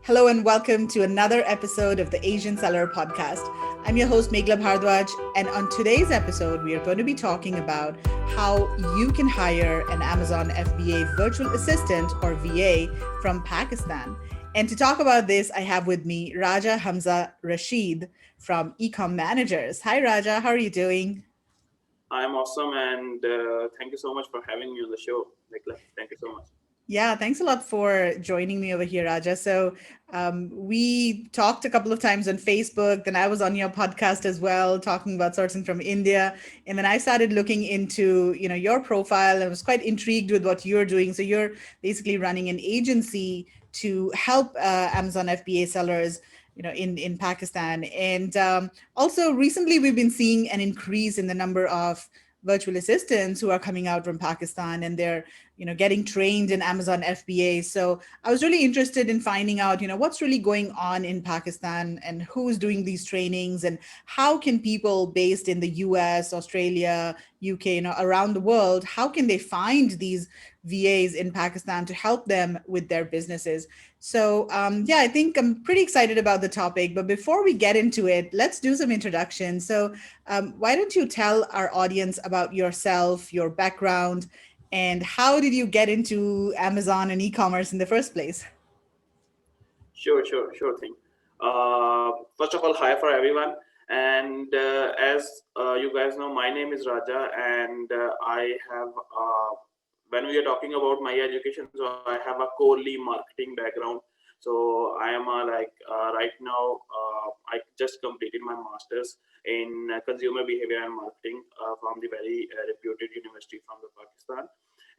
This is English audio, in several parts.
Hello and welcome to another episode of the Asian Seller Podcast. I'm your host, Meghla Bhardwaj, and on today's episode, we are going to be talking about how you can hire an Amazon FBA virtual assistant or VA from Pakistan. And to talk about this, I have with me Raja Hamza Rasheed from eCom Managers. Hi, Raja. How are you doing? I'm awesome, and thank you so much for having me on the show, Nicola. Thank you so much. Yeah, thanks a lot for joining me over here, Raja. So, we talked a couple of times on Facebook. Then I was on your podcast as well, talking about sourcing from India. And then I started looking into, your profile. I was quite intrigued with what you're doing. So you're basically running an agency to help Amazon FBA sellers, in Pakistan. And also recently, we've been seeing an increase in the number of virtual assistants who are coming out from Pakistan, and they're getting trained in Amazon FBA. So I was really interested in finding out what's really going on in Pakistan and who's doing these trainings, and how can people based in the US, Australia, UK, around the world, how can they find these VAs in Pakistan to help them with their businesses. So yeah, I think I'm pretty excited about the topic, but before we get into it, let's do some introductions. So why don't you tell our audience about yourself, your background, and how did you get into Amazon and e-commerce in the first place? Sure thing. First of all, hi for everyone. And as you guys know, my name is Raja, and I have, when we are talking about my education, so I have a core marketing background. So I am right now, I just completed my master's in consumer behavior and marketing from the very reputed university from the Pakistan.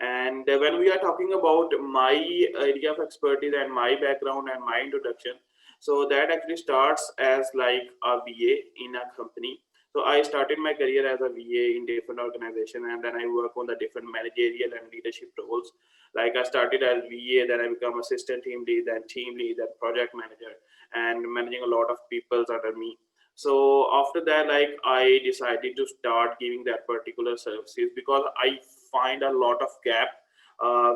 And when we are talking about my area of expertise and my background and my introduction, so that actually starts as like a VA in a company. So I started my career as a VA in different organization, and then I work on the different managerial and leadership roles. Like I started as VA, then I become assistant team lead, then team lead, then project manager, and managing a lot of people under me. So after that, like I decided to start giving that particular services because I find a lot of gap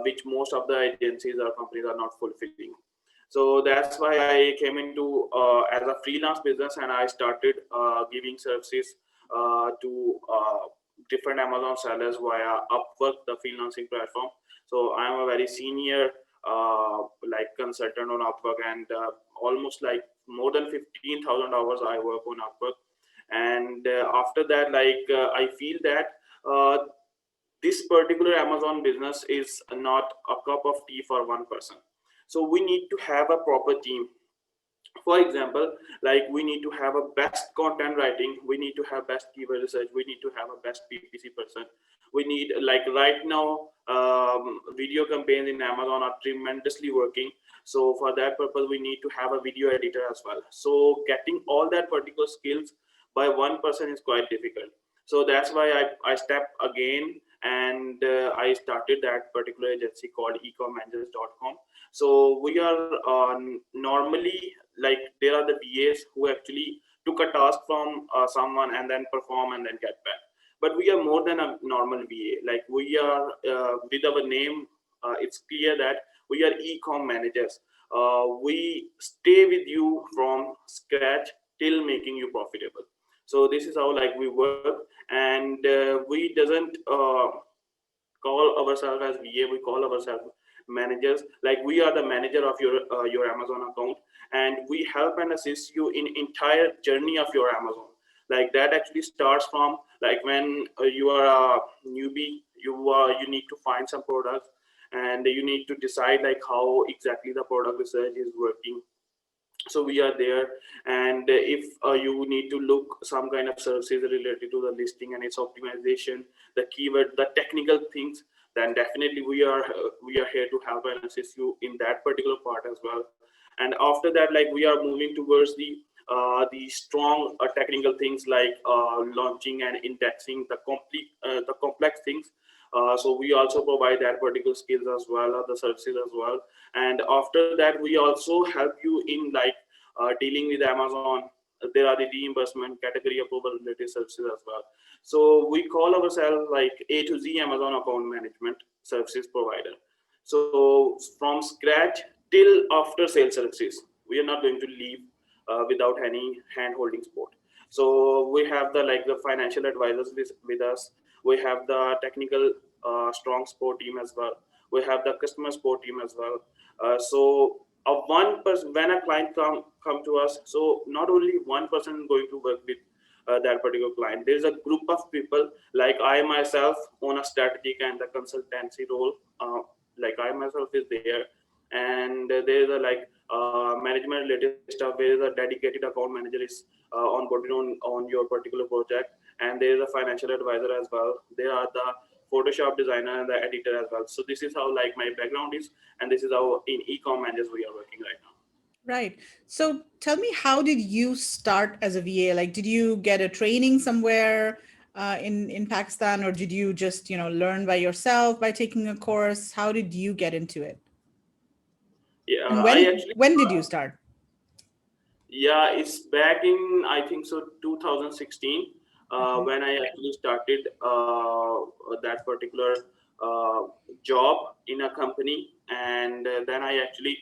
which most of the agencies or companies are not fulfilling. So that's why I came into as a freelance business, and I started giving services to different Amazon sellers via Upwork, the freelancing platform. So I am a very senior like consultant on Upwork, and almost like more than 15,000 hours I work on Upwork. And after that, I feel that this particular Amazon business is not a cup of tea for one person. So we need to have a proper team. For example, like we need to have a best content writing, we need to have best keyword research, we need to have a best PPC person. We need, like right now, video campaigns in Amazon are tremendously working. So for that purpose, we need to have a video editor as well. So getting all that particular skills by one person is quite difficult. So that's why I stepped again, and I started that particular agency called ecommangers.com. So we are normally, like there are the VAs who actually took a task from someone and then perform and then get back. But we are more than a normal VA. Like we are with our name, it's clear that we are eCom managers. We stay with you from scratch till making you profitable. So this is how like we work, and we doesn't call ourselves as VA. We call ourselves managers. Like we are the manager of your Amazon account, and we help and assist you in entire journey of your Amazon. Like that actually starts from like when you are a newbie, you need to find some products, and you need to decide like how exactly the product research is working. So we are there, and if you need to look some kind of services related to the listing and its optimization, the keyword, the technical things, then definitely we are here to help and assist you in that particular part as well. And after that, like we are moving towards the strong technical things like launching and indexing the complex things. So we also provide that particular skills as well, or the services as well. And after that, we also help you in like dealing with Amazon. There are the reimbursement, category approval related services as well. So we call ourselves like A to Z Amazon account management services provider. So from scratch till after sales services, we are not going to leave without any hand holding support. So we have the like the financial advisors with us. We have the technical strong support team as well. We have the customer support team as well. So a one person, when a client come to us, so not only one person is going to work with that particular client. There's a group of people, like I myself own a strategic and the consultancy role. Like I myself is there, and there is a like management related stuff where is a dedicated account manager is onboarded on your particular project, and there is a financial advisor as well. There are the Photoshop designer and the editor as well. So this is how like my background is, and this is how in ecom managers we are working right now. Right. So tell me, how did you start as a VA? Like, did you get a training somewhere in Pakistan, or did you just, learn by yourself by taking a course? How did you get into it? And Yeah, I when actually when did you start? yeah, it's back in I think so 2016 Okay. when I actually started that particular uh, job in a company, and then I actually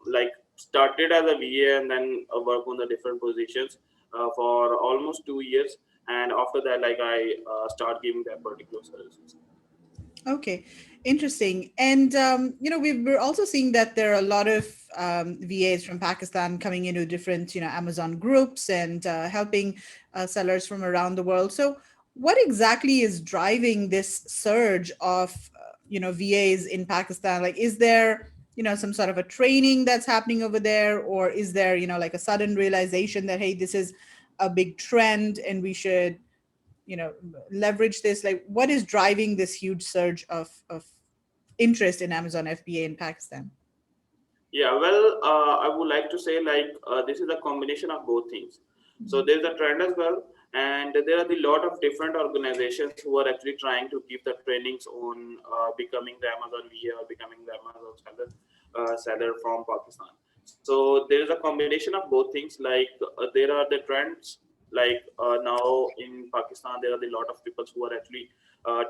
like started as a VA and then work on the different positions for almost 2 years, and after that, like I start giving that particular services. Okay, interesting. And we're also seeing that there are a lot of VAs from Pakistan coming into different, Amazon groups and helping sellers from around the world. So, what exactly is driving this surge of, VAs in Pakistan? Like, is there, some sort of a training that's happening over there, or is there, like a sudden realization that, hey, this is a big trend and we should leverage this? Like, what is driving this huge surge of interest in Amazon FBA in Pakistan? Yeah, well, I would like to say like this is a combination of both things. So there's a trend as well, and there are a lot of different organizations who are actually trying to give the trainings on becoming the Amazon VA or becoming the Amazon seller from Pakistan. So there is a combination of both things. Like there are the trends. Like now in Pakistan, there are a lot of people who are actually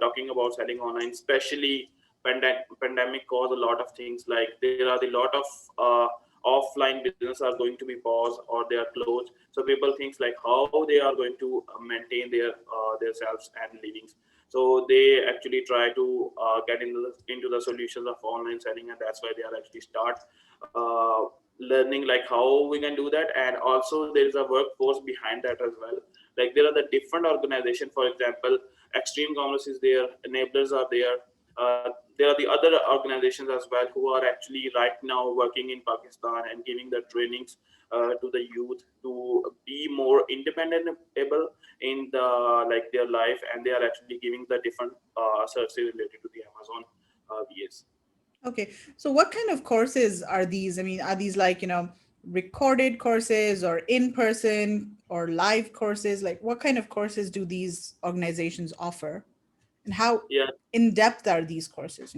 talking about selling online, especially pandemic caused a lot of things. Like there are the lot of offline business are going to be paused or they are closed, so people think like how they are going to maintain their selves and livings. So they actually try to get into the solutions of online selling, and that's why they are actually start uh, learning like how we can do that. And also there is a workforce behind that as well. Like there are the different organization, for example, extreme commerce is there, enablers are there. There are the other organizations as well who are actually right now working in Pakistan and giving the trainings to the youth to be more independent able in the like their life, and they are actually giving the different services related to the Amazon VS. Okay, so what kind of courses are these? I mean, are these like, recorded courses or in person or live courses? Like, what kind of courses do these organizations offer? And how Yeah, in depth are these courses?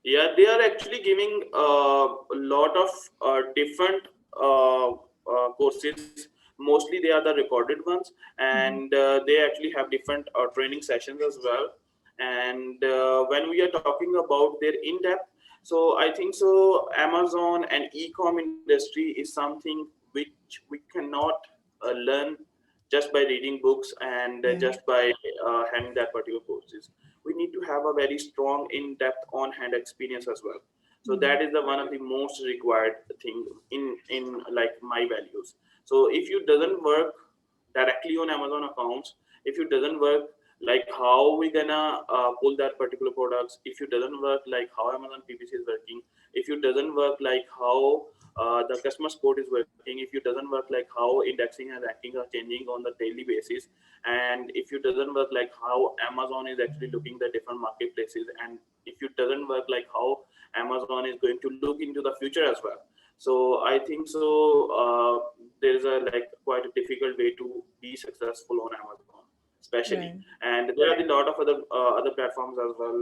yeah, they are actually giving a lot of different courses. Mostly they are the recorded ones, and they actually have different training sessions as well. And when we are talking about their in depth, so I think so Amazon and e-com industry is something which we cannot learn just by reading books and Yeah. just by having that particular courses. We need to have a very strong in-depth on-hand experience as well. So that is the one of the most required thing in like my values. So if you doesn't work directly on Amazon accounts, if you doesn't work like how we gonna pull that particular products, if you doesn't work like how Amazon PPC is working, if you doesn't work like how the customer support is working, if you doesn't work like how indexing and ranking are changing on the daily basis, and if you doesn't work like how Amazon is actually looking the different marketplaces, and if you doesn't work like how Amazon is going to look into the future as well. So I think so there is a like quite a difficult way to be successful on Amazon, especially. Right. And there are a lot of other platforms as well,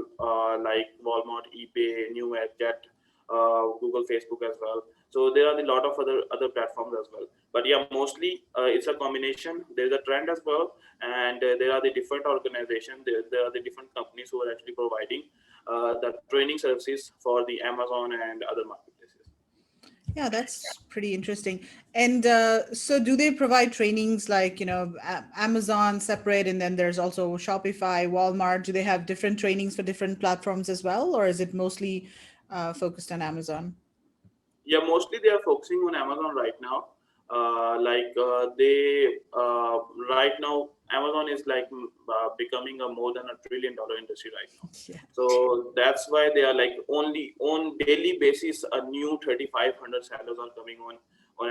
like Walmart, eBay, Newegg, Jet, Google, Facebook as well. So there are a lot of other platforms as well. But yeah, mostly it's a combination. There is a trend as well, and there are the different organizations. There are the different companies who are actually providing the training services for the Amazon and other marketplaces. Yeah, that's pretty interesting. And so, do they provide trainings like, Amazon separate, and then there's also Shopify, Walmart? Do they have different trainings for different platforms as well, or is it mostly focused on Amazon? Yeah, mostly they are focusing on Amazon right now. They right now Amazon is like becoming a more than $1 trillion industry right now. Yeah. So that's why they are like only on daily basis a new 3,500 sellers are coming on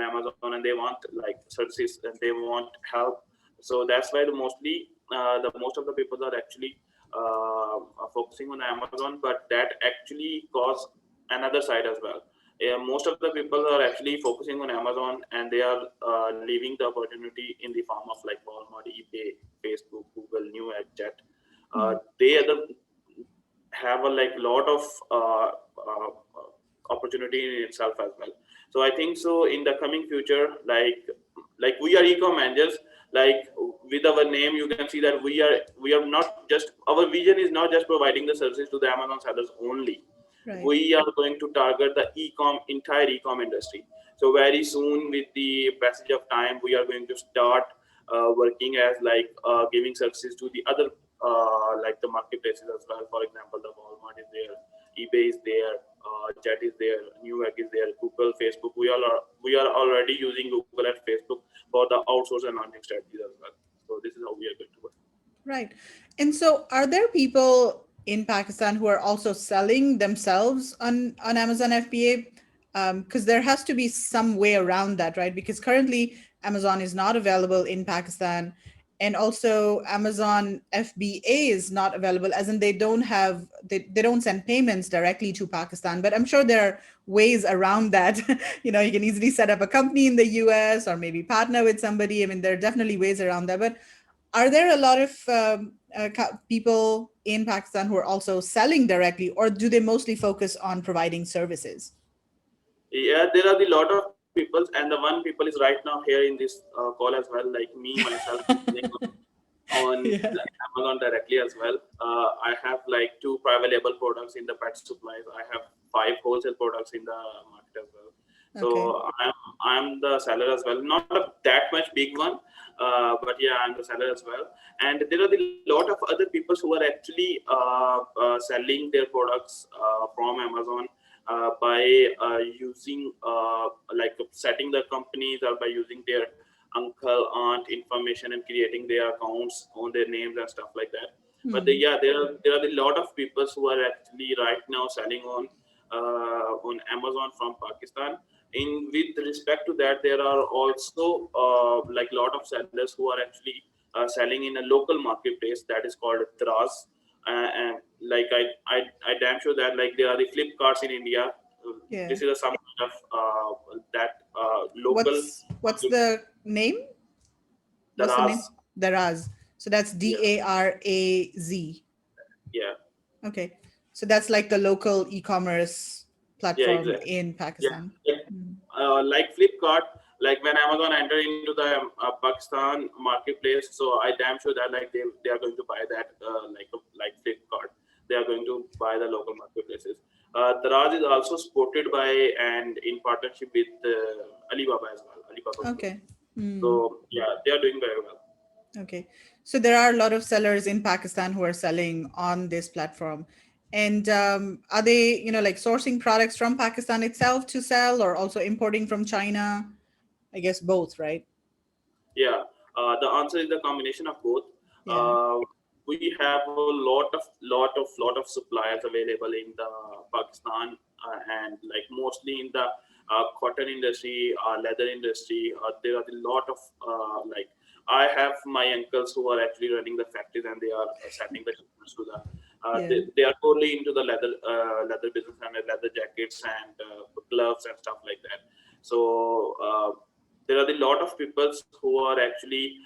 Amazon, and they want like services and they want help. So that's why the most of the people are actually are focusing on Amazon, but that actually cause another side as well. Yeah, most of the people are actually focusing on Amazon, and they are leaving the opportunity in the form of like Walmart, eBay, Facebook, Google, New Edge, Jet. They are have a like lot of opportunity in itself as well. So I think so in the coming future, like we are ecom managers, like with our name you can see that we are not just, our vision is not just providing the services to the Amazon sellers only. Right. We are going to target the entire ecom industry. So very soon, with the passage of time, we are going to start working as like giving services to the other like the marketplaces as well. For example, the Walmart is there, eBay is there, Jet is there, Newegg is there, Google, Facebook. We are already using Google and Facebook for the outsource and launching strategies as well. So this is how we are going to work. Right. And so, are there people in Pakistan who are also selling themselves on Amazon FBA? Because there has to be some way around that, right? Because currently Amazon is not available in Pakistan, and also Amazon FBA is not available, as in they don't send payments directly to Pakistan. But I'm sure there are ways around that. You can easily set up a company in the US or maybe partner with somebody. I mean, there are definitely ways around that. But are there a lot of people in Pakistan who are also selling directly, or do they mostly focus on providing services? Yeah, there are the lot of people, and the one people is right now here in this call as well. Like me myself, is selling on Yeah. like Amazon directly as well. I have like two private label products in the pet supplies. I have five wholesale products in the market as well. Okay. So I'm the seller as well. Not that much big one, but yeah, I'm the seller as well. And there are a lot of other people who are actually selling their products from Amazon by using like setting the companies, or by using their uncle aunt information and creating their accounts on their names and stuff like that. But yeah, there are a lot of people who are actually right now selling on Amazon from Pakistan. In with respect to that, there are also like a lot of sellers who are actually selling in a local marketplace that is called Draz. And like I damn sure that like there are the Flipkarts in India. Yeah. This is a some kind of that local What's market. the name? What's the name? Daraz. Daraz. So that's Yeah, Daraz. yeah, Okay. So that's like the local e-commerce yeah, platform exactly. in Yeah, Pakistan. like Flipkart, like when Amazon enter into the Pakistan marketplace, so I damn sure that like they are going to buy that like Flipkart. They are going to buy the local marketplaces. Daraz is also supported by and in partnership with Alibaba as well, Alibaba Group. Okay. So yeah, they are doing very well. Okay. So there are a lot of sellers in Pakistan who are selling on this platform. And are they, like sourcing products from Pakistan itself to sell, or also importing from China? I guess both, right? Yeah, the answer is the combination of both. Yeah. Uh, we have a lot of suppliers available in the Pakistan, and like mostly in the cotton industry, leather industry. There are a lot of like I have my uncles who are actually running the factories, and they are setting the shipments to the. Yeah. They are totally into the leather business and leather jackets and gloves and stuff like that. So there are a lot of people who are actually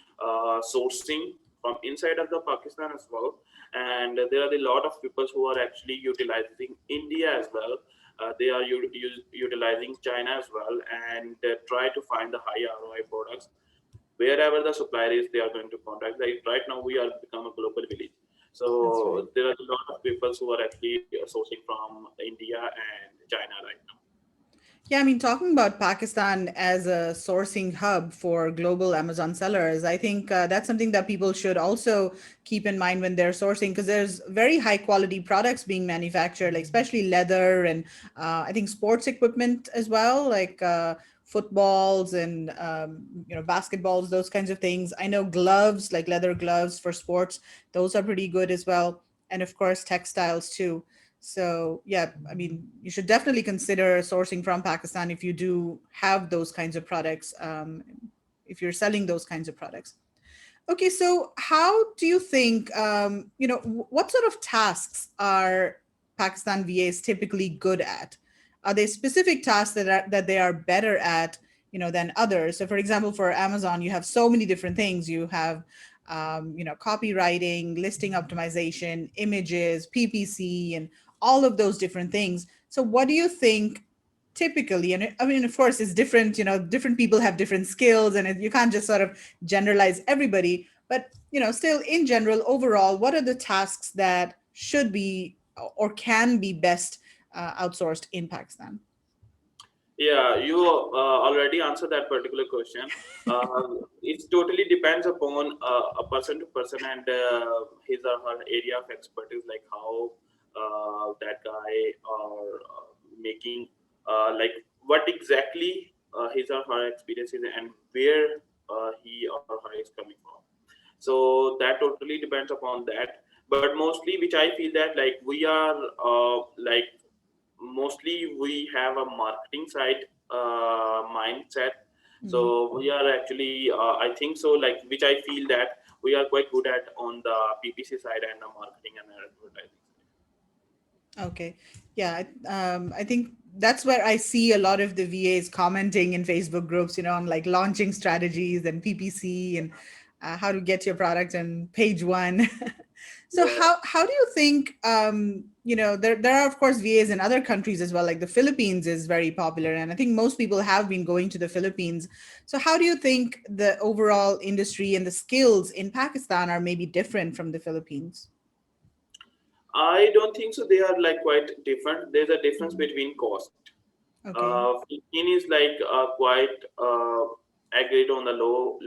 sourcing from inside of the Pakistan as well, and there are a lot of people who are actually utilizing India as well. They are utilizing China as well, and try to find the high ROI products wherever the supplier is. They are going to contact. Like right now, we are become a global village. That's right. So there are a lot of people who are actually sourcing from India and China right now. Yeah, I mean, talking about Pakistan as a sourcing hub for global Amazon sellers, I think that's something that people should also keep in mind when they're sourcing, because there's very high quality products being manufactured, like especially leather and I think sports equipment as well, like footballs and basketballs, those kinds of things. I know gloves, like leather gloves for sports, those are pretty good as well, and of course textiles too. So, yeah, I mean, you should definitely consider sourcing from Pakistan if you do have those kinds of products, if you're selling those kinds of products. Okay, so how do you think, what sort of tasks are Pakistan VAs typically good at? Are there specific tasks that they are better at, than others? So, for example, for Amazon, you have so many different things. You have, copywriting, listing optimization, images, PPC, and all of those different things. So, what do you think typically, and I mean, of course it's different, different people have different skills, and you can't just sort of generalize everybody, but still in general, overall, what are the tasks that should be or can be best outsourced in Pakistan? Yeah, you already answered that particular question. It totally depends upon a person to person and his or her area of expertise, like how that guy are making, like what exactly his or her experience is and where he or her is coming from. So that totally depends upon that. But mostly, which I feel that like we are like mostly we have a marketing side mindset. Mhm. So we are actually I think so, like which I feel that we are quite good at on the PPC side and the marketing and advertising side. Okay. Yeah. I think that's where I see a lot of the VAs commenting in Facebook groups, on like launching strategies and PPC and how to get your product on page one. So Yeah, how do you think, there are of course VAs in other countries as well, like the Philippines is very popular. And I think most people have been going to the Philippines. So how do you think the overall industry and the skills in Pakistan are maybe different from the Philippines? I don't think so they are like quite different. There's a difference Mhm. between cost. Okay. Philippine is like quite agreed on the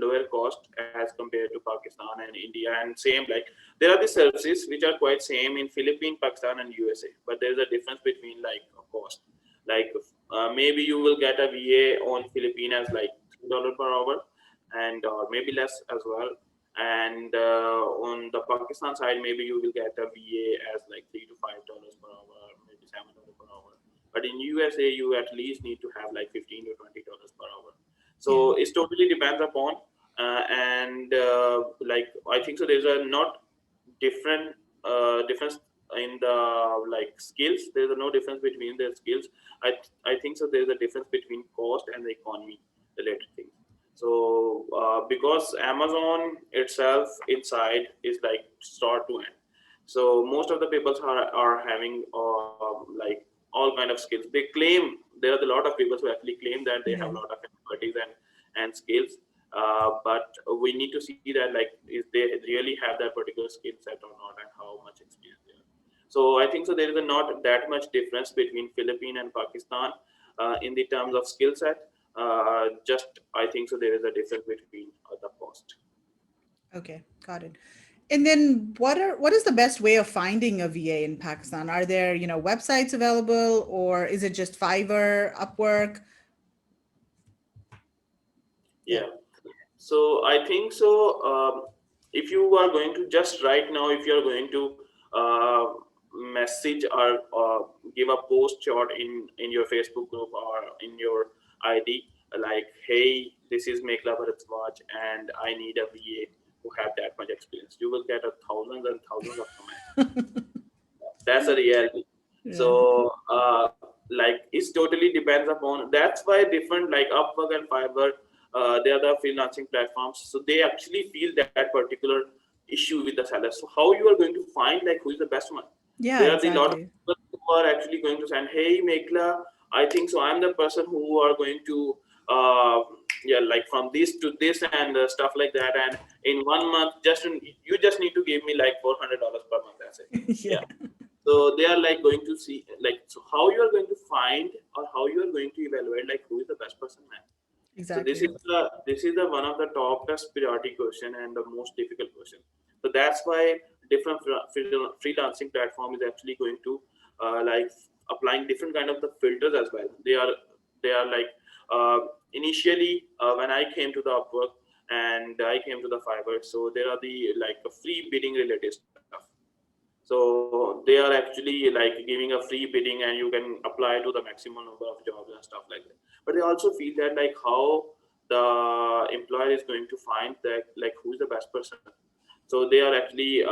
lower cost as compared to Pakistan and India, and same like there are the services which are quite same in Philippines, Pakistan, and USA, but there is a difference between like cost. Like maybe you will get a VA on Philippine as like $3 per hour, and or maybe less as well. And on the Pakistan side, maybe you will get a VA as like $3 to $5 per hour, maybe $7 per hour, but in USA, you at least need to have like $15 to $20 per hour. Yeah. So it totally depends upon, and like I think so. There's a not difference in the like skills. There's no difference between the skills. I think so. There's a difference between cost and the economy related things. So because Amazon itself inside is like start to end, so most of the people are having like all kind of skills. They claim there are a lot of people who actually claim that they have Yeah. a lot of expertise and skills, but we need to see that like is they really have that particular skill set or not and how much experience they have. So I think so there is a not that much difference between Philippines and Pakistan in the terms of skill set. Just I think so there is a difference between the cost. Okay, got it. And then what is the best way of finding a VA in Pakistan? Are there, websites available, or is it just Fiverr, Upwork? Yeah. Yeah. So I think so. If you are going to just right now, if you are going to uh, message or give a post short in your Facebook group or in your ID, like, "Hey, this is Mekla Bharatwaj, and I need a VA who have that much experience," you will get a thousands and thousands of comments. That's a reality. Yeah. So like it totally depends upon, that's why different like Upwork and Fiverr, they are the freelancing platforms, so they actually feel that particular issue with the seller. So how you are going to find like who is the best one? Yeah, There are the lot of exactly. people who are actually going to send, "Hey Mekla, I think so I'm the person who are going to uh, yeah, like from this to this and stuff like that, and in 1 month you just need to give me like $400 per month." That's it. Yeah. Yeah. So they are like going to see like, so how you are going to find or how you are going to evaluate like who is the best person, man. So Exactly. this is the one of the top test priority question and the most difficult question. So that's why different freelancing platform is actually going to like applying different kind of the filters as well. They are like initially when I came to the Upwork and I came to the Fiverr, so there are the like free bidding related stuff. So they are actually like giving a free bidding and you can apply to the maximum number of jobs and stuff like that. But they also feel that like how the employer is going to find that like who's the best person. So they are actually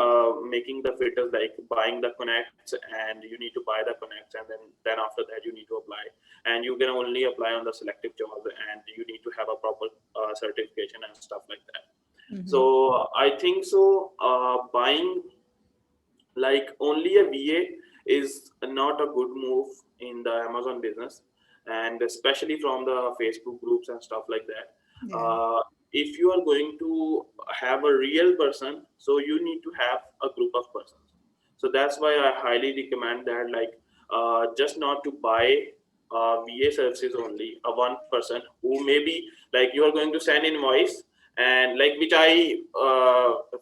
making the filters like buying the connects, and you need to buy the connects, and then after that you need to apply, and you can only apply on the selective jobs, and you need to have a proper certification and stuff like that. Hmm. So I think so buying like only a VA is not a good move in the Amazon business, and especially from the Facebook groups and stuff like that. Yeah. If you are going to have a real person, so you need to have a group of persons. So that's why I highly recommend that like just not to buy VA services only, a one person who maybe like you are going to send invoice, and like which I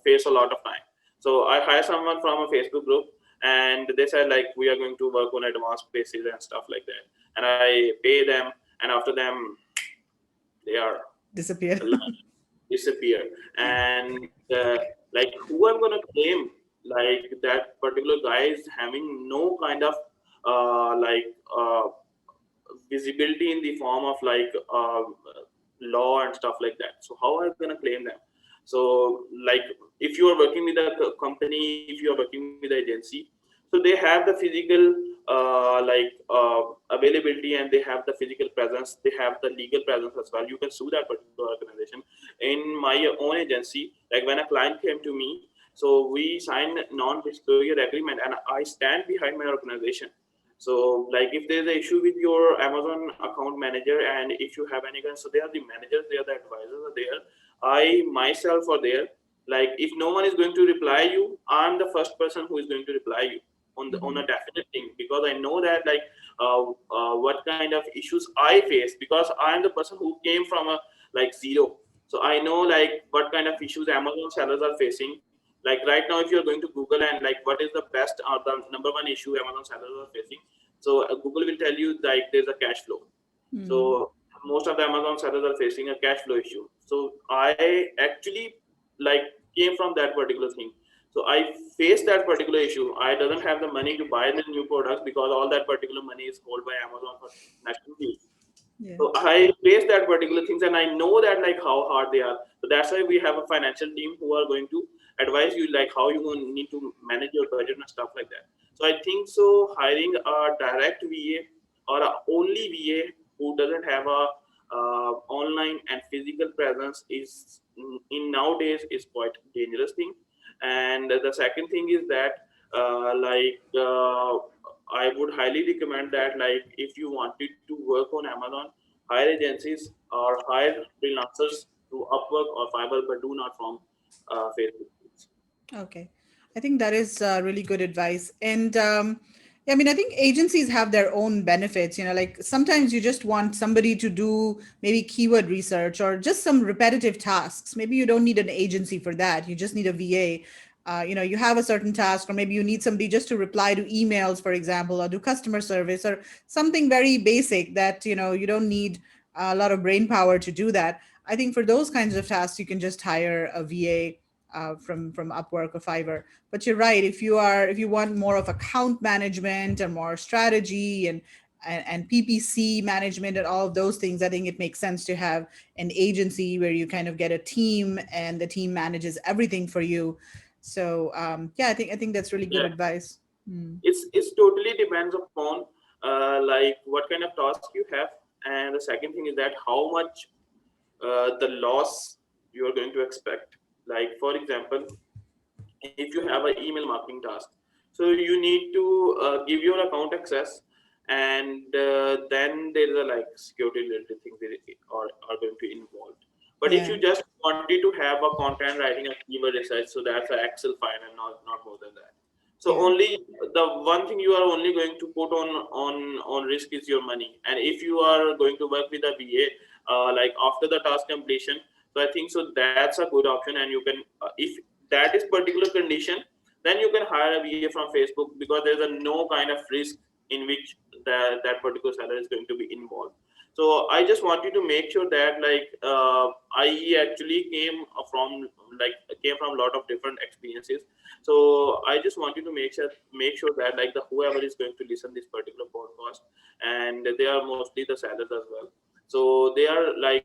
face a lot of time. So I hire someone from a Facebook group, and they said like we are going to work on advanced basis and stuff like that. And I pay them, and after them they are Disappear. like disappear. And like who I'm gonna claim? Like that particular guy is having no kind of like visibility in the form of like law and stuff like that. So how are you gonna claim them? So like if you are working with a company, if you are working with the agency, so they have the physical availability, and they have the physical presence, they have the legal presence as well. You can sue that particular organization. In my own agency, like when a client came to me, so we signed non-disclosure agreement, and I stand behind my organization. So, like if there's an issue with your Amazon account manager, and if you have any kind, so they are the managers, they are the advisors are there. I myself are there. Like if no one is going to reply you, I'm the first person who is going to reply you on the on Hmm. a definite thing, because I know that like what kind of issues I face, because I am the person who came from a like zero. So I know like what kind of issues Amazon sellers are facing. Like right now, if you're going to Google and like what is the best or the number one issue Amazon sellers are facing, so Google will tell you like there's a cash flow. Hmm. So most of the Amazon sellers are facing a cash flow issue. So I actually like came from that particular thing. So I faced that particular issue. I doesn't have the money to buy the new products because all that particular money is held by Amazon for national use. Yeah. So I face that particular things, and I know that like how hard they are. So that's why we have a financial team who are going to advise you like how you going to need to manage your budget and stuff like that. So I think so hiring a direct VA or a only VA who doesn't have a online and physical presence is in nowadays is quite dangerous thing. And the second thing is that I would highly recommend that like if you wanted to work on Amazon, hire agencies or hire freelancers through Upwork or Fiverr, but do not from Facebook groups. Okay. I think that is really good advice. And I mean, I think agencies have their own benefits. Like sometimes you just want somebody to do maybe keyword research or just some repetitive tasks. Maybe you don't need an agency for that. You just need a VA. You have a certain task, or maybe you need somebody just to reply to emails, for example, or do customer service or something very basic that, you don't need a lot of brain power to do that. I think for those kinds of tasks, you can just hire a VA from Upwork or Fiverr. But you're right. If you want more of account management and more strategy and PPC management and all of those things, I think it makes sense to have an agency where you kind of get a team and the team manages everything for you. So yeah, I think that's really good Yeah, advice. Hmm. it's totally depends upon like what kind of task you have, and the second thing is that how much the loss you are going to expect. Like for example, if you have an email marketing task, so you need to give your account access, and then there is a like security related things that are going to involve. But if Yeah. you just wanted to have a content writing a keyword research, so that's an Excel file and not more than that. So Yeah. only the one thing you are only going to put on risk is your money. And if you are going to work with a VA, like after the task completion, so I think so that's a good option. And you can, if that is particular condition, then you can hire a VA from Facebook, because there's a no kind of risk in which that particular seller is going to be involved. So I just wanted to make sure that, like, I actually came from a lot of different experiences. So I just wanted to make sure that, like, the whoever is going to listen this particular podcast, and they are mostly the sellers as well. So they are like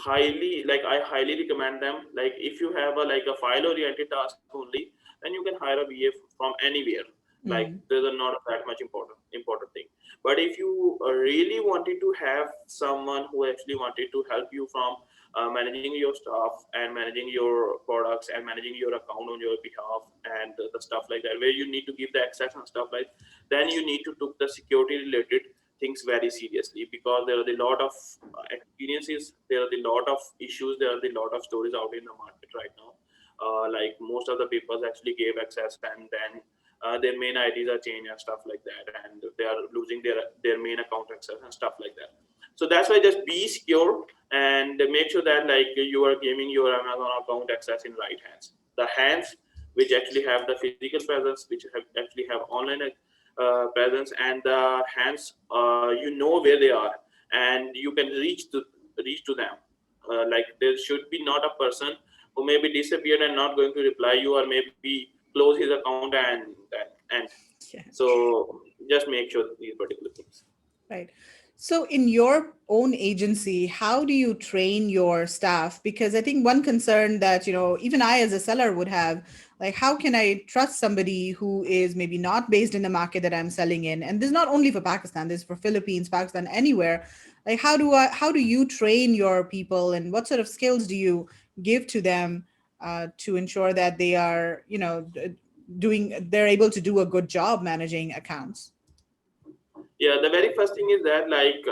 I highly recommend them. Like, if you have a file oriented task only, then you can hire a VA from anywhere. Like, Mm. there's not that much important thing. But if you really wanted to have someone who actually wanted to help you from managing your staff and managing your products and managing your account on your behalf, and the stuff like that, where you need to give the access and stuff like, then you need to took the security related things very seriously, because there are a lot of experiences, there are a lot of issues, there are a lot of stories out in the market right now. Like, most of the people actually gave access, and then their main IDs are changed and stuff like that, and they are losing their main account access and stuff like that. So that's why, just be secure and make sure that, like, you are giving your Amazon account access in right hands, the hands which actually have the physical presence, which actually have online presence, and the hands, you know where they are, and you can reach to them. Like, there should be not a person who may be disappeared and not going to reply you, or maybe close his account and Yeah. so just make sure these particular things. Right. So, in your own agency, how do you train your staff? Because I think one concern that, even I as a seller would have, like, how can I trust somebody who is maybe not based in the market that I'm selling in? And this is not only for Pakistan, this is for Philippines, Pakistan, anywhere. Like, how do you train your people, and what sort of skills do you give to them to ensure that they are, they're able to do a good job managing accounts? Yeah, the very first thing is that, like,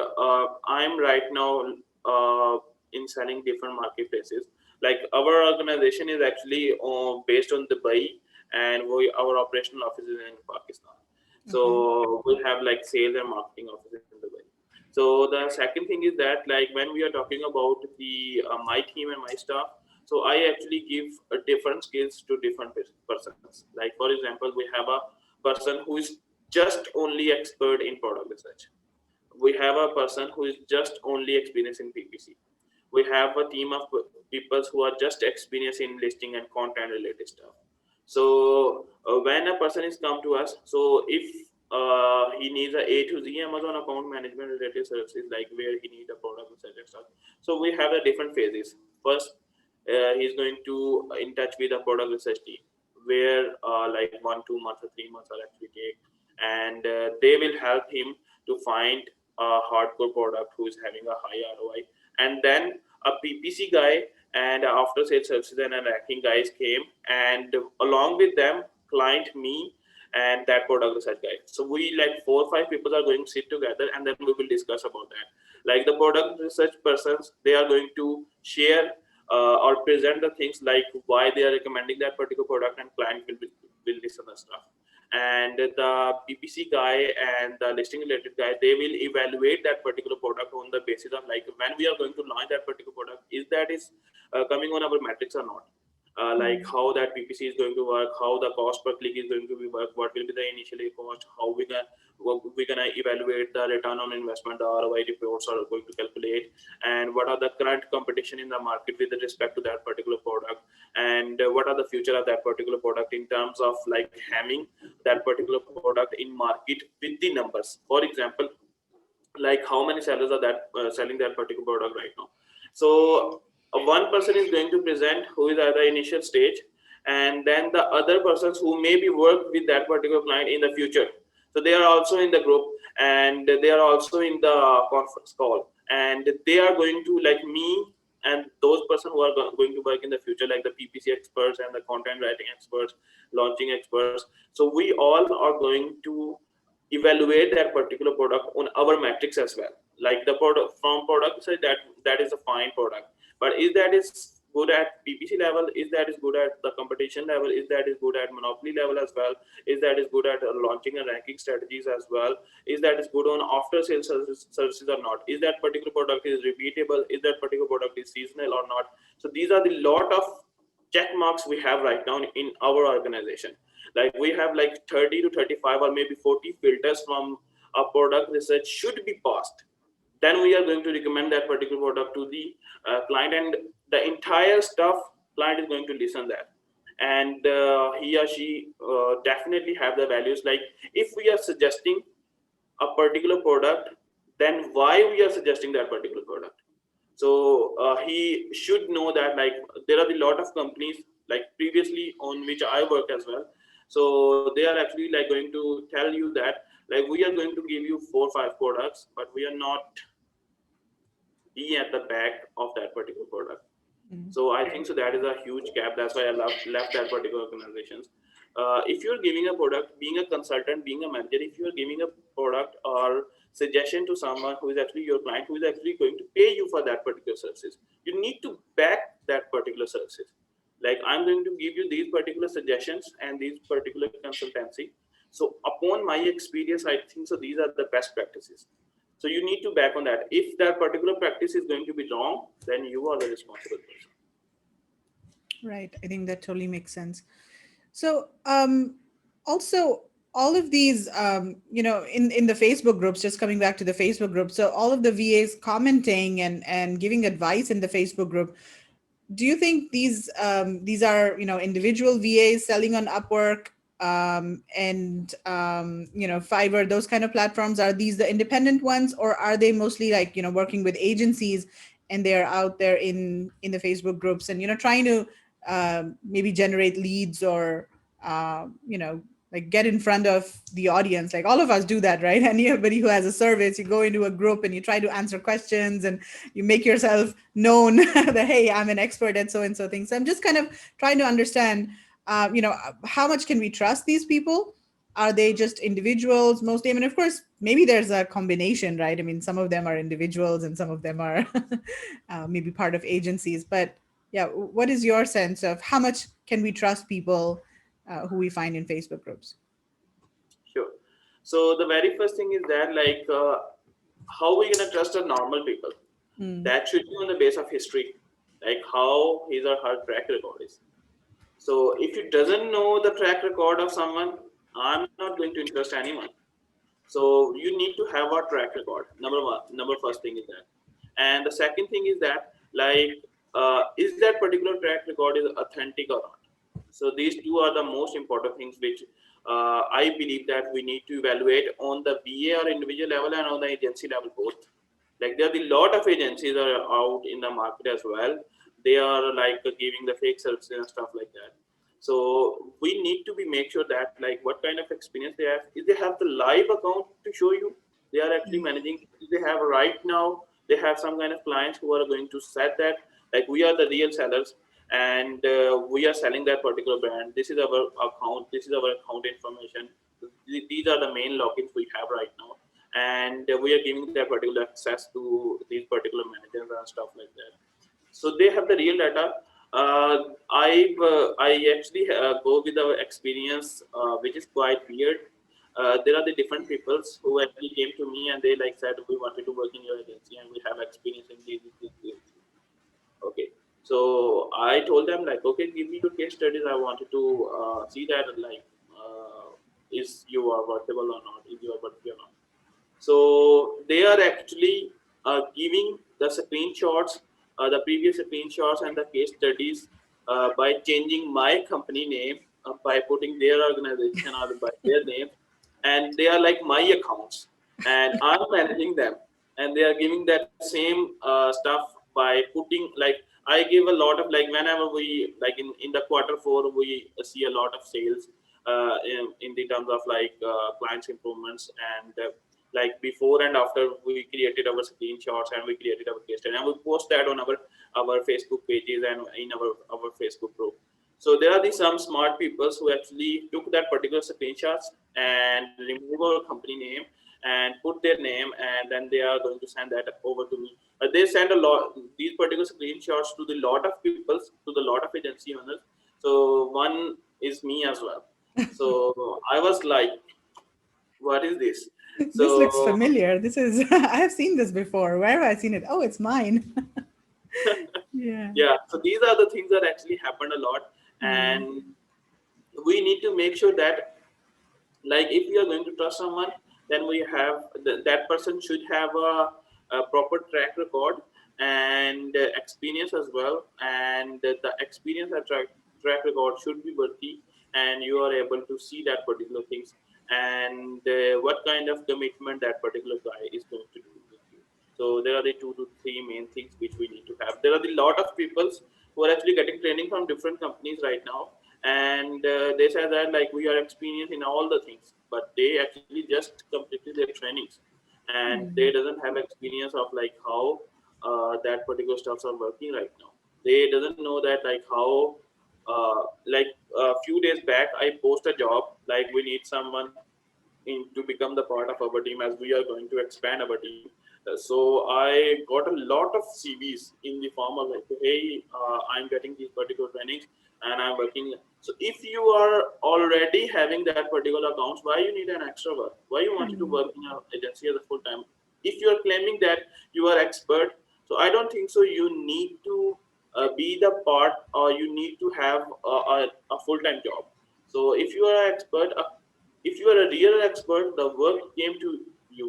I'm right now in selling different marketplaces. Like, our organization is actually based on Dubai, and our operational office is in Pakistan. Okay. So we have like sales and marketing offices in Dubai. So the second thing is that, like, when we are talking about the my team and my staff, so I actually give different skills to different persons. Like, for example, we have a person who is just only expert in product research. We have a person who is just only experienced in PPC. We have a team of people who are just experienced in listing and content related stuff. So when a person is come to us, so if he needs a to Z Amazon account management related services, like where he need a product research and stuff, so we have the different phases. First, he's going to in touch with a product research team, where like 1 2 months or 3 months are actually take, and they will help him to find a hardcore product who is having a high ROI. And then a PPC guy and after sales services and a ranking guys came, and along with them, client me and that product research guy. So we, like, 4 or 5 people are going to sit together, and then we will discuss about that. Like, the product research persons, they are going to share or present the things like why they are recommending that particular product, and client will listen the stuff. And the PPC guy and the listing related guy, they will evaluate that particular product on the basis of, like, when we are going to launch that particular product, is coming on our metrics or not. Like, Mm. how that PPC is going to work, how the cost per click is going to be work, what will be the initial cost, how we're gonna evaluate the return on investment, the ROI reports are going to calculate, and what are the current competition in the market with respect to that particular product, and what are the future of that particular product in terms of, like, having that particular product in market with the numbers. For example, like, how many sellers are that selling that particular product right now. So one person is going to present who is at the initial stage, and then the other persons who maybe work with that particular client in the future, so they are also in the group, and they are also in the conference call, and they are going to, like, me and those person who are going to work in the future, like the PPC experts and the content writing experts, launching experts. So we all are going to evaluate that particular product on our metrics as well. Like, the product from product say that that is a fine product, but is good at PPC level, is that is good at the competition level, is that is good at monopoly level as well, is that is good at launching and ranking strategies as well, is that is good on after sales services or not, is that particular product is repeatable, is that particular product is seasonal or not. So these are the lot of check marks we have right now in our organization. Like we have like 30 to 35 or maybe 40 filters from a product research should be passed. Then we are going to recommend that particular product to the client, and the entire stuff client is going to listen that, and he or she definitely have the values. Like if we are suggesting a particular product, then why we are suggesting that particular product. So he should know that like there are a lot of companies like previously on which I work as well. So they are actually like going to tell you that like we are going to give you 4 or 5 products, but we are not be at the back of that particular product. So I think so that is a huge gap. That's why I left that particular organizations. If you're giving a product, being a consultant, being a manager, if you're giving a product or suggestion to someone who is actually your client, who is actually going to pay you for that particular services, you need to back that particular services. Like I'm going to give you these particular suggestions and these particular consultancy. So upon my experience, I think so these are the best practices. So you need to back on that. If that particular practice is going to be wrong, then you are the responsible person. Right. I think that totally makes sense. So, also, all of these, in the Facebook groups, just coming back to the Facebook group, so all of the VAs commenting and giving advice in the Facebook group, do you think these are individual VAs selling on Upwork, and Fiverr, those kind of platforms? Are these the independent ones, or are they mostly like working with agencies, and they're out there in the Facebook groups and trying to maybe generate leads, or like get in front of the audience, like all of us do that, right? Anybody who has a service, you go into a group and you try to answer questions and you make yourself known that, hey, I'm an expert at so and so things. So I'm just kind of trying to understand, how much can we trust these people? Are they just individuals mostly? I mean, of course, maybe there's a combination, right? I mean, some of them are individuals and some of them are maybe part of agencies. But yeah, what is your sense of how much can we trust people who we find in Facebook groups? Sure. So the very first thing is that like how we gonna trust a normal people? Mm. That should be on the base of history, like how his or her track record is. So if you doesn't know the track record of someone, I'm not going to interest anyone. So you need to have a track record. Number one, number first thing is that, and the second thing is that like is that particular track record is authentic or not. So these two are the most important things which I believe that we need to evaluate on the VA or individual level and on the agency level both. Like there are a lot of agencies are out in the market as well. They are like giving the fake services and stuff like that. So we need to be make sure that like what kind of experience they have. If they have the live account to show you, they are actually managing. If they have right now, they have some kind of clients who are going to set that like we are the real sellers, and we are selling that particular brand. This is our account. This is our account information. These are the main logins we have right now, and we are giving that particular access to these particular managers and stuff like that. So they have the real data. I actually go with our experience, which is quite weird. There are the different peoples who actually came to me and they like said we wanted to work in your agency and we have experience in these. Okay, so I told them like, okay, give me your case studies. I wanted to see that like, is you are workable or not? Is you are worthy or not? So they are actually giving the screenshots, the previous screenshots and the case studies by changing my company name, by putting their organization or by their name, and they are like my accounts, and I'm managing them, and they are giving that same stuff by putting like I give a lot of like whenever we like in the quarter 4 we see a lot of sales in the terms of like clients improvements and like before and after we created our screenshots and we created our case study and we post that on our Facebook pages and in our Facebook group. So there are these some smart people who actually took that particular screenshots and remove our company name and put their name, and then they are going to send that over to me. They send a lot. these particular screenshots to the lot of people, to the lot of agency owners. So one is me as well. So I was like, what is this? This looks So familiar. This is I have seen this before. Where have I seen it? Oh, it's mine. Yeah. yeah, so these are the things that actually happened a lot. Mm. And we need to make sure that, like, if we are going to trust someone, then we have that person should have a proper track record and experience as well. And the experience and track record should be worthy, and you are able to see that particular things, and what kind of commitment that particular guy is going to do with you. So there are the 2 to 3 main things which we need to have. There are the lot of people who are actually getting training from different companies right now, and they say that like we are experienced in all the things, but they actually just completed their trainings, and they Mm. doesn't have experience of like how that particular stuffs are working right now. They doesn't know that like how like a few days back I post a job like we need someone to become the part of our team as we are going to expand our team. So I got a lot of CVs in the form of like, hey, I'm getting these particular trainings and I'm working. So if you are already having that particular accounts, why you need an extra work? Why you wanted to Mm. work in an agency as a full time? If you are claiming that you are expert, so I don't think so. You need to be the part, or you need to have a full time job. So if you are an expert, if you are a real expert, the work came to you.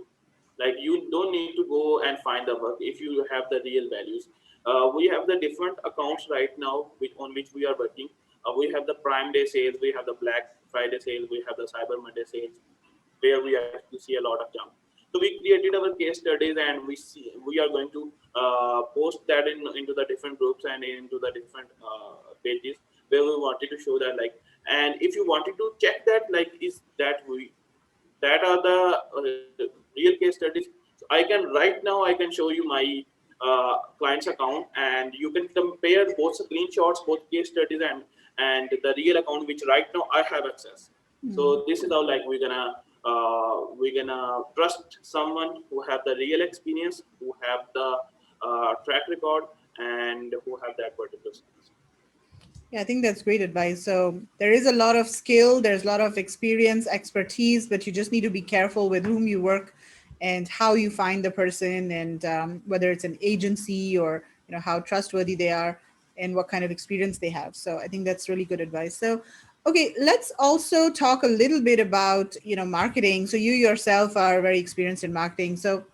Like you don't need to go and find the work if you have the real values. We have the different accounts right now on which we are working. We have the Prime Day sales, we have the Black Friday sales, we have the Cyber Monday sales, where we actually see a lot of jump. So we created our case studies, and we are going to post that into the different groups and into the different pages where we wanted to show that like, and if you wanted to check that like is that we that are the real case studies. So I can right now I can show you my client's account, and you can compare both screenshots, both case studies, and the real account which right now I have access. Mm. So this is how like we're gonna trust someone who have the real experience, who have the track record, and who have that particular skills. Yeah, I think that's great advice. So there is a lot of skill, there's a lot of experience, expertise, but you just need to be careful with whom you work and how you find the person, and whether it's an agency or how trustworthy they are and what kind of experience they have. So I think that's really good advice. So okay, let's also talk a little bit about marketing. So you yourself are very experienced in marketing. So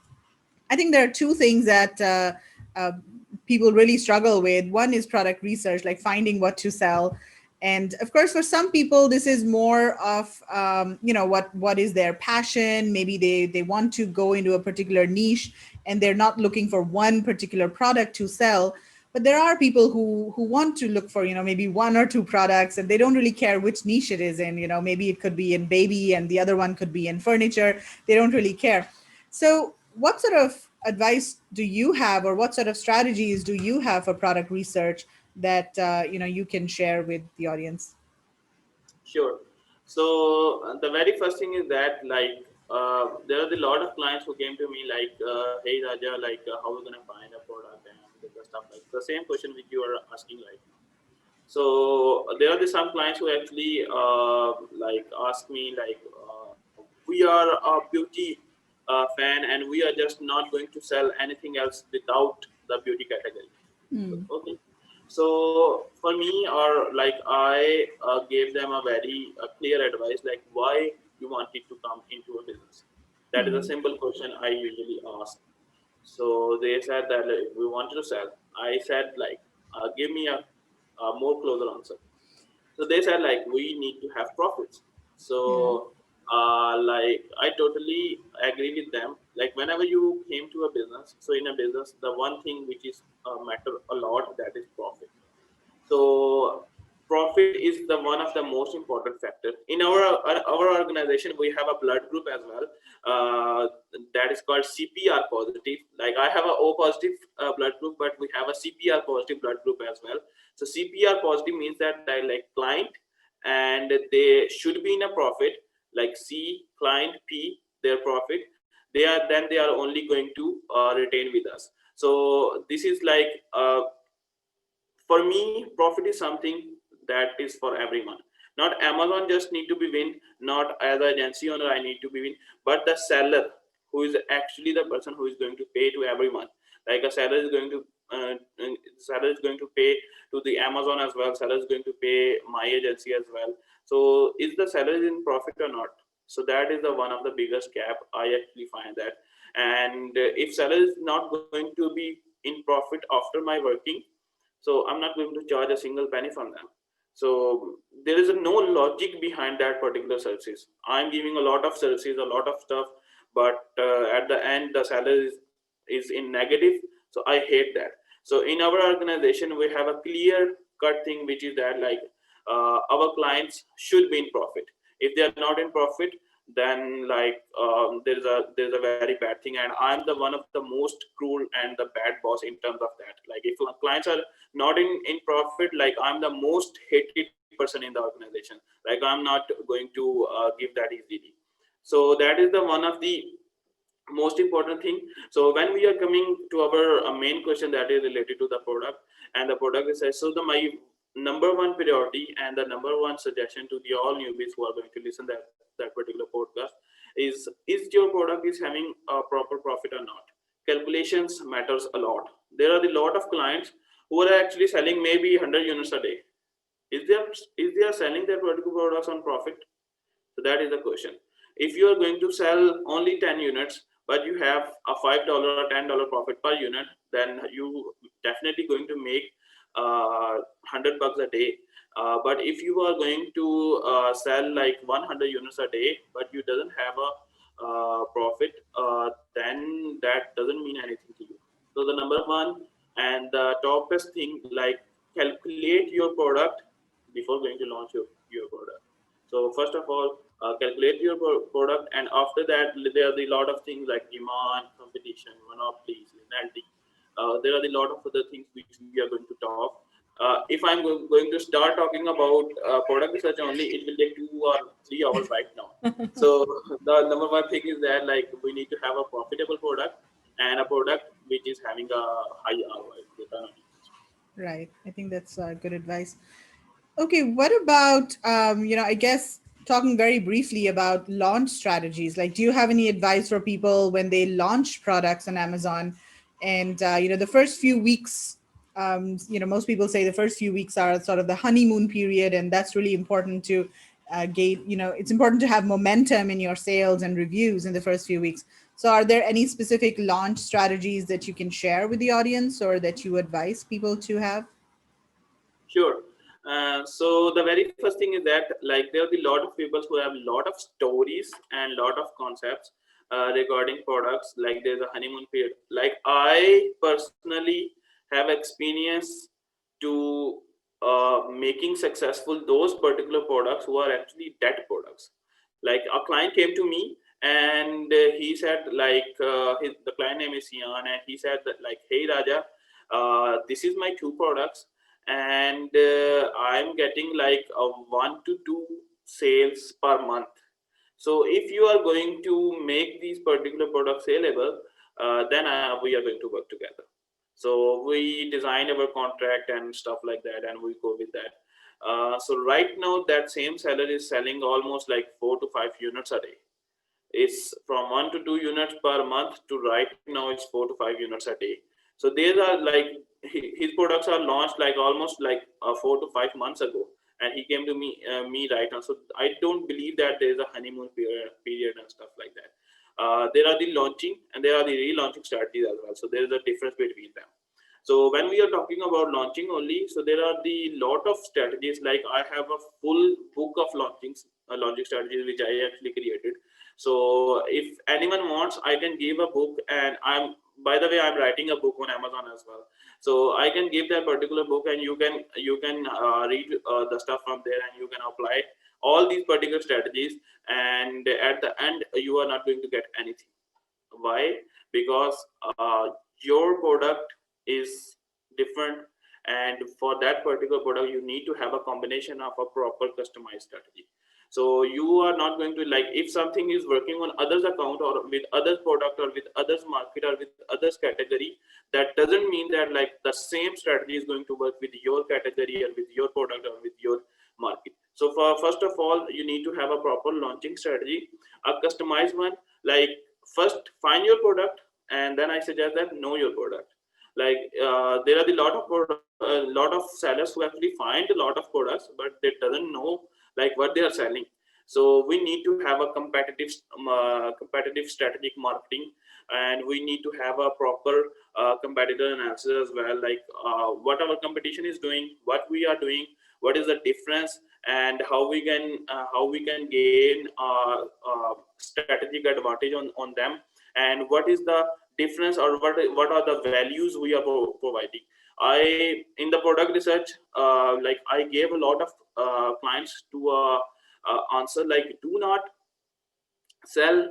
I think there are two things that uh, people really struggle with. One is product research, like finding what to sell. And of course, for some people, this is more of what is their passion. Maybe they want to go into a particular niche, and they're not looking for one particular product to sell. But there are people who want to look for maybe one or two products, and they don't really care which niche it is in. Maybe it could be in baby, and the other one could be in furniture. They don't really care. So, what sort of advice do you have, or what sort of strategies do you have for product research that you can share with the audience? Sure. So the very first thing is that like there are a lot of clients who came to me like, "Hey Raja, like how are we gonna find a product and the stuff like the same question which you are asking right now." So there are some clients who actually like ask me like, "We are a beauty fan, and we are just not going to sell anything else without the beauty category." Mm. Okay. So for me, or like I gave them a very clear advice, like why you wanted to come into a business. That is a Mm. simple question I usually ask. So they said that like, we wanted to sell. I said like, give me a more closer answer. So they said like we need to have profits. Yeah. So like I totally agree with them. Like whenever you came to a business, so in a business, the one thing which is matter a lot, that is profit. So profit is the one of the most important factor in our organization. We have a blood group as well, uh, that is called CPR positive. Like I have a O positive blood group, but we have a CPR positive blood group as well. So CPR positive means that they like client, and they should be in a profit. Like C client, P their profit. They are only going to retain with us. So this is like, for me, profit is something that is for everyone. Not Amazon just need to be win, not as an agency owner I need to be win, but the seller, who is actually the person who is going to pay to everyone. Like a seller is going to, seller is going to pay to the Amazon as well, seller is going to pay my agency as well. So is the seller in profit or not? So that is the one of the biggest gap I actually find that. And if seller is not going to be in profit after my working, so I'm not going to charge a single penny from them. So there is no logic behind that particular services. I'm giving a lot of services, a lot of stuff, but at the end the salary is in negative. So I hate that. So in our organization we have a clear cut thing, which is that like, our clients should be in profit. If they are not in profit, then like, there's a very bad thing, and I'm the one of the most cruel and the bad boss in terms of that. Like if clients are not in profit, like I'm the most hated person in the organization. Like I'm not going to give that easily. So that is the one of the most important thing. So when we are coming to our main question that is related to the product, and the product is, so the my number one priority and the number one suggestion to the all newbies who are going to listen that particular podcast is your product is having a proper profit or not. Calculations matters a lot. There are a lot of clients who are actually selling maybe 100 units a day. Is they are selling their particular products on profit? So that is the question. If you are going to sell only 10 units, but you have a $5 or $10 profit per unit, then you definitely going to make $100 a day. But if you are going to sell like 100 units a day, but you doesn't have a profit, then that doesn't mean anything to you. So the number one and the topest thing, like, calculate your product before going to launch your product. So first of all, calculate your product, and after that there are a lot of things like demand, competition, monopolies, penalty. There are a lot of other things which we are going to talk. If I'm going to start talking about product research only, it will take 2 or 3 hours right now. So the number one thing is that like we need to have a profitable product, and a product which is having a high ROI, return on investment. Right. I think that's good advice. Okay, what about I guess talking very briefly about launch strategies. Like, do you have any advice for people when they launch products on Amazon? And the first few weeks, most people say the first few weeks are sort of the honeymoon period, and that's really important to gain. It's important to have momentum in your sales and reviews in the first few weeks. So, are there any specific launch strategies that you can share with the audience, or that you advise people to have? Sure. So the very first thing is that like there will be a lot of people who have a lot of stories and lot of concepts regarding products. Like there's a honeymoon period. Like I personally have experience to making successful those particular products who are actually dead products. Like a client came to me, and he said like, the client name is Sian, and he said that like, hey Raja, this is my two products, and I'm getting like a 1 to 2 sales per month. So if you are going to make these particular products saleable, then we are going to work together. So we design our contract and stuff like that, and we go with that. So right now that same seller is selling almost like 4 to 5 units a day. It's from 1 to 2 units per month to right now it's 4 to 5 units a day. So these are like, his products are launched like almost like 4 to 5 months ago, and he came to me right now. So I don't believe that there is a honeymoon period and stuff like that. There are the launching and there are the relaunching strategies as well. So there is a difference between them. So when we are talking about launching only, so there are the lot of strategies. Like I have a full book of launching strategies which I actually created. So if anyone wants, I can give a book, and I'm, by the way, I'm writing a book on Amazon as well. So I can give that particular book, and you can read the stuff from there, and you can apply all these particular strategies. And at the end, you are not going to get anything. Why? Because your product is different, and for that particular product you need to have a combination of a proper customized strategy. So you are not going to, like, if something is working on others account or with others product or with others market or with others category, that doesn't mean that like the same strategy is going to work with your category or with your product or with your market. So for first of all, you need to have a proper launching strategy, a customized one. Like, first find your product, and then I suggest that know your product. Like, there are the lot of sellers who actually find a lot of products, but they doesn't know like what they are selling. So we need to have a competitive strategic marketing, and we need to have a proper competitor analysis as well, like what our competition is doing, what we are doing, what is the difference, and how we can gain strategic advantage on them, and what is the difference, or what are the values we are providing. I, in the product research, like I gave a lot of clients to answer, like, do not sell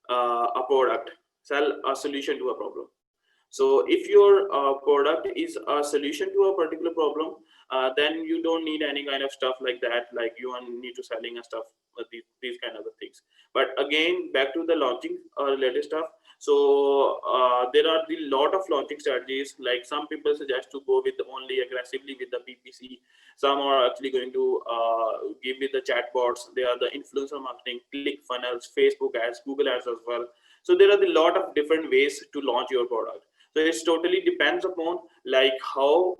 a product, sell a solution to a problem. So if your product is a solution to a particular problem, then you don't need any kind of stuff like that, like you need to selling a stuff, these kind of things. But again, back to the launching related stuff. So there are the lot of launching strategies. Like, some people suggest to go with only aggressively with the PPC. Some are actually going to give with the chatbots. They are the influencer marketing, click funnels, Facebook ads, Google ads as well. So there are a lot of different ways to launch your product. So it's totally depends upon like how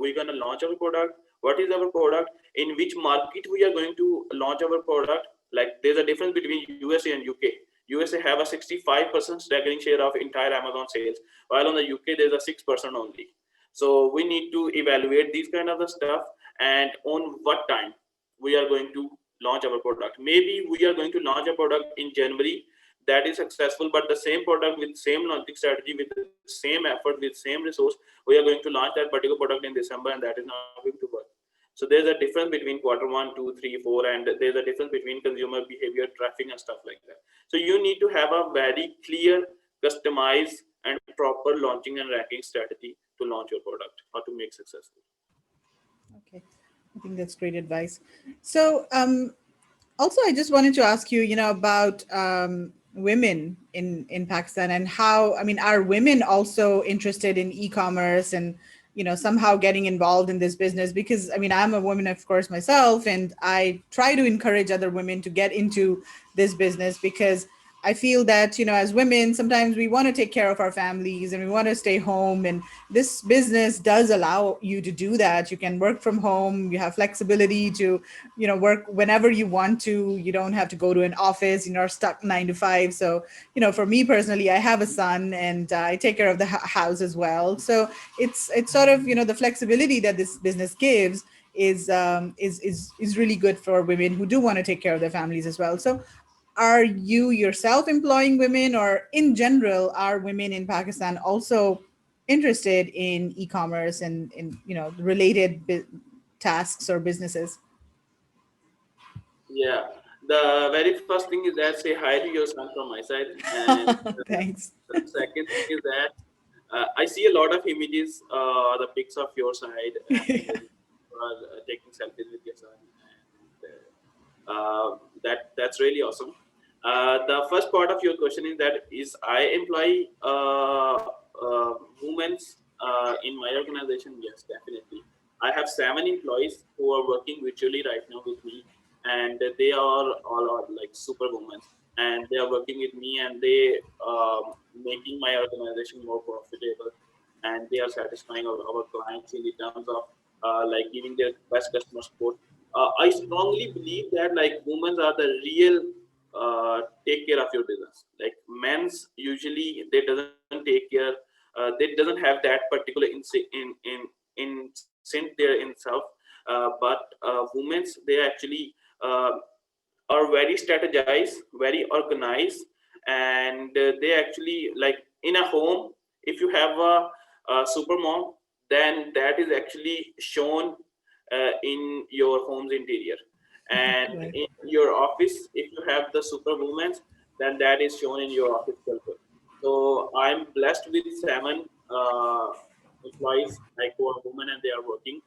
we're gonna launch our product, what is our product, in which market we are going to launch our product. Like, there's a difference between USA and UK. USA have a 65% staggering share of entire Amazon sales, while on the UK there's a 6% only. So we need to evaluate these kind of the stuff, and on what time we are going to launch our product. Maybe we are going to launch a product in January, that is successful, but the same product with same launching strategy, with the same effort, with same resource, we are going to launch that particular product in December, and that is not going to work. So there's a difference between quarter one, two, three, four, and there's a difference between consumer behavior, traffic, and stuff like that. So you need to have a very clear, customized, and proper launching and ranking strategy to launch your product or to make successful. Okay, I think that's great advice. So, also, I just wanted to ask you, about women in Pakistan, and how, I mean, are women also interested in e-commerce and, somehow getting involved in this business? Because, I mean, I'm a woman, of course, myself, and I try to encourage other women to get into this business, because I feel that, as women, sometimes we want to take care of our families and we want to stay home. And this business does allow you to do that. You can work from home, you have flexibility to, work whenever you want to. You don't have to go to an office, you're stuck 9 to 5. So, for me personally, I have a son, and I take care of the house as well. So it's sort of, the flexibility that this business gives is really good for women who do want to take care of their families as well. So are you yourself employing women, or in general, are women in Pakistan also interested in e-commerce and in, related tasks or businesses? Yeah, the very first thing is that say hi to your son from my side, and Thanks. the second thing is that I see a lot of images, the pics of your side, and Yeah. you are taking selfies with your son, and that's really awesome. The first part of your question is that is I employ women's in my organization? Yes, definitely. I have 7 employees who are working virtually right now with me, and they are all are like superwomen, and they are working with me, and they making my organization more profitable, and they are satisfying our clients in the terms of like giving their best customer support. I strongly believe that like women are the real take care of your business. Like men's usually they doesn't take care, they doesn't have that particular instinct there in self. But women's they actually are very strategized, very organized, and they actually like in a home. If you have a super mom, then that is actually shown in your home's interior, and Right. in your office, if you have the superwoman, then that is shown in your office culture. So I'm blessed with 7 employees, like who are women, and they are working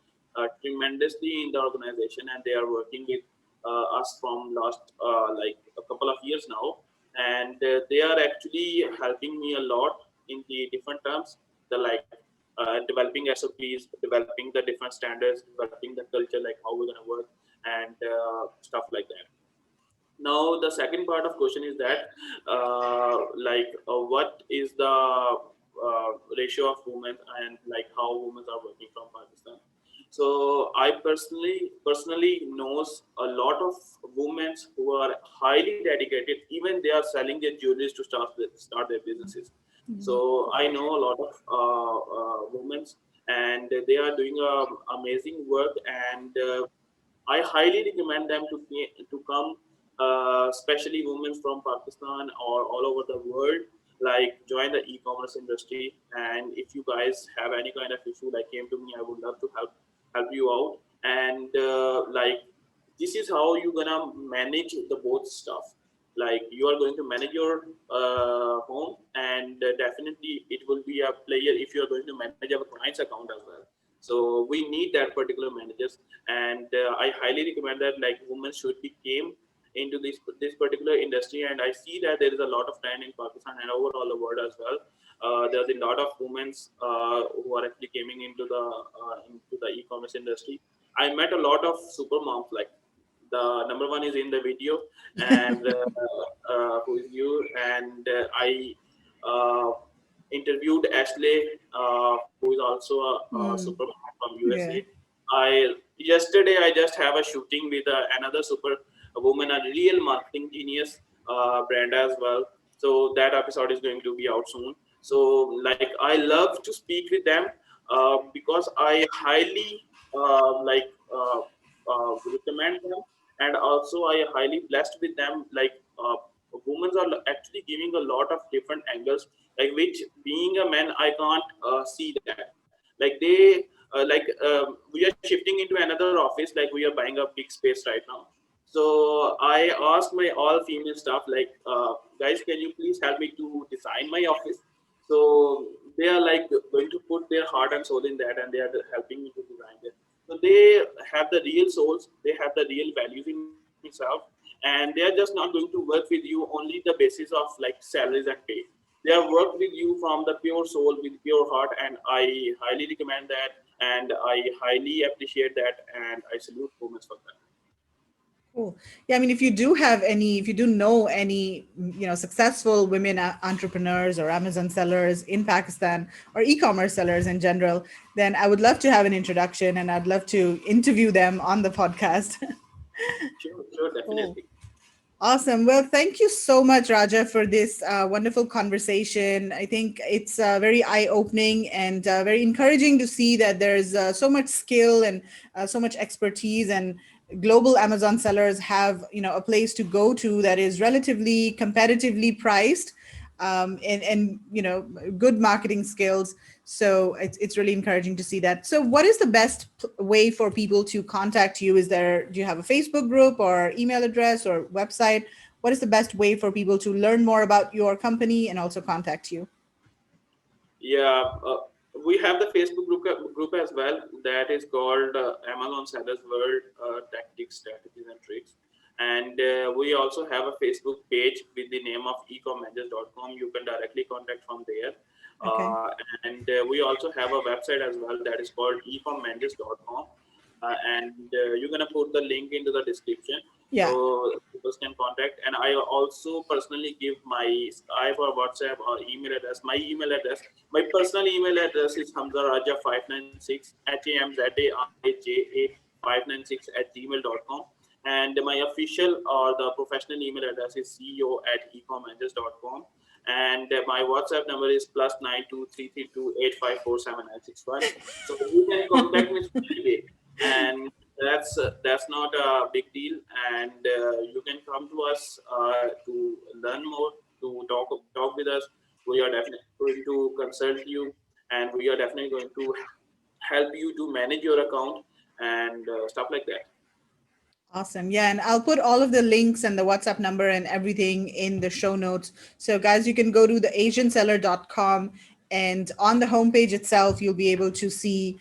tremendously in the organization, and they are working with. us from last like a couple of years now, and they are actually helping me a lot in the different terms. The like developing SOPs, developing the different standards, developing the culture, like how we're gonna work, and stuff like that. Now the second part of question is that what is the ratio of women and like how women are working from Pakistan. So I personally knows a lot of women who are highly dedicated, even they are selling their jewelry to start their businesses. So I know a lot of women, and they are doing amazing work, and I highly recommend them to come, especially women from Pakistan or all over the world, like join the e-commerce industry. And if you guys have any kind of issue, like came to me, I would love to help you out. And this is how you're gonna manage the both stuff. Like you are going to manage your home, and definitely it will be a player if you are going to manage our client's account as well. So we need that particular managers, and I highly recommend that like women should be came into this particular industry. And I see that there is a lot of trend in Pakistan and overall the world as well. There's a lot of women who are actually coming into the e-commerce industry. I met a lot of super moms, like the number one is in the video, and who is you, and I uh, interviewed Ashley, who is also a super mom from USA. Yeah. Yesterday I just have a shooting with another super woman, a real marketing genius, brand as well. So that episode is going to be out soon. So like I love to speak with them, because I highly recommend them, and also I highly blessed with them. Like women are actually giving a lot of different angles, like which being a man I can't see that. Like they we are shifting into another office, like we are buying a big space right now. So I asked my all female staff, like, guys, can you please help me to design my office? So they are like going to put their heart and soul in that, and they are helping me to design it. So they have the real souls, they have the real values in itself, and they are just not going to work with you only the basis of like salaries and pay. They have worked with you from the pure soul with pure heart, and I highly recommend that, and I highly appreciate that, and I salute women for that. Cool. Yeah, I mean, if you do know any, successful women entrepreneurs or Amazon sellers in Pakistan or e-commerce sellers in general, then I would love to have an introduction and I'd love to interview them on the podcast. Sure, Cool. definitely. Awesome. Well, thank you so much, Raja, for this wonderful conversation. I think it's very eye opening and very encouraging to see that there's so much skill and so much expertise, and global Amazon sellers have, a place to go to that is relatively competitively priced, and good marketing skills. So it's really encouraging to see that. So what is the best way for people to contact you? Do you have a Facebook group or email address or website? What is the best way for people to learn more about your company and also contact you? Yeah, we have the Facebook group as well, that is called Amazon Sellers World, Tactics, Strategies, and Tricks. And we also have a Facebook page with the name of ecommangers.com. You can directly contact from there. Okay. Uh, and we also have a website as well, that is called ecommangers.com. And you're going to put the link into the description, Yeah. so people can contact. And I also personally give my Skype or WhatsApp or email address. My personal email address is hamzaraja596 hamzaraja 596 at gmail.com. And my official or the professional email address is ceo at ecommangers.com. And my WhatsApp number is +923328547961. So you can contact me straight away, and that's not a big deal. And you can come to us to learn more, to talk with us. We are definitely going to consult you, and we are definitely going to help you to manage your account, and stuff like that. Awesome. Yeah. And I'll put all of the links and the WhatsApp number and everything in the show notes. So, guys, you can go to theasianseller.com, and on the homepage itself, you'll be able to see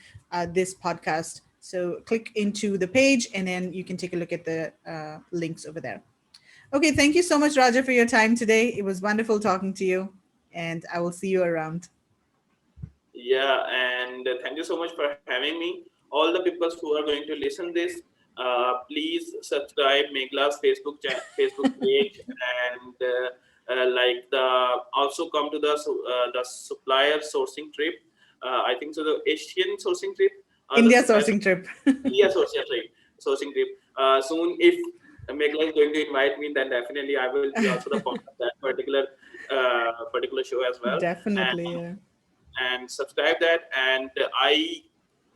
this podcast. So click into the page and then you can take a look at the links over there. Okay, thank you so much, Raja, for your time today. It was wonderful talking to you, and I will see you around. Yeah, and thank you so much for having me. All the people who are going to listen this, please subscribe Meghla's Facebook page, and like the also come to the supplier sourcing trip. I think so, the Asian sourcing trip or the India supplier sourcing trip. India sourcing trip. Soon, if Meghala is going to invite me, then definitely I will be also the part of that particular show as well. Definitely. And Yeah. subscribe that, and I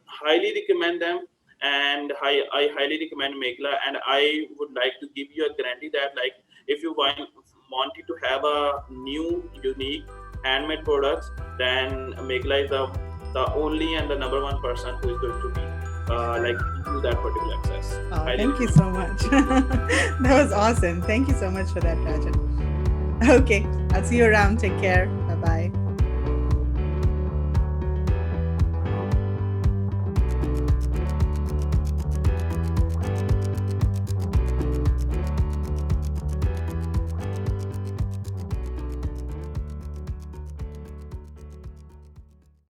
highly recommend them, and I highly recommend Meghala, and I would like to give you a guarantee that, like, if you wanted to have a new unique handmade products, then Meghala is the only and the number one person who is going to be like give you that particular access. Oh, Highly thank you recommend. so much. That was awesome. Thank you so much for that, Raja. Okay, I'll see you around. Take care.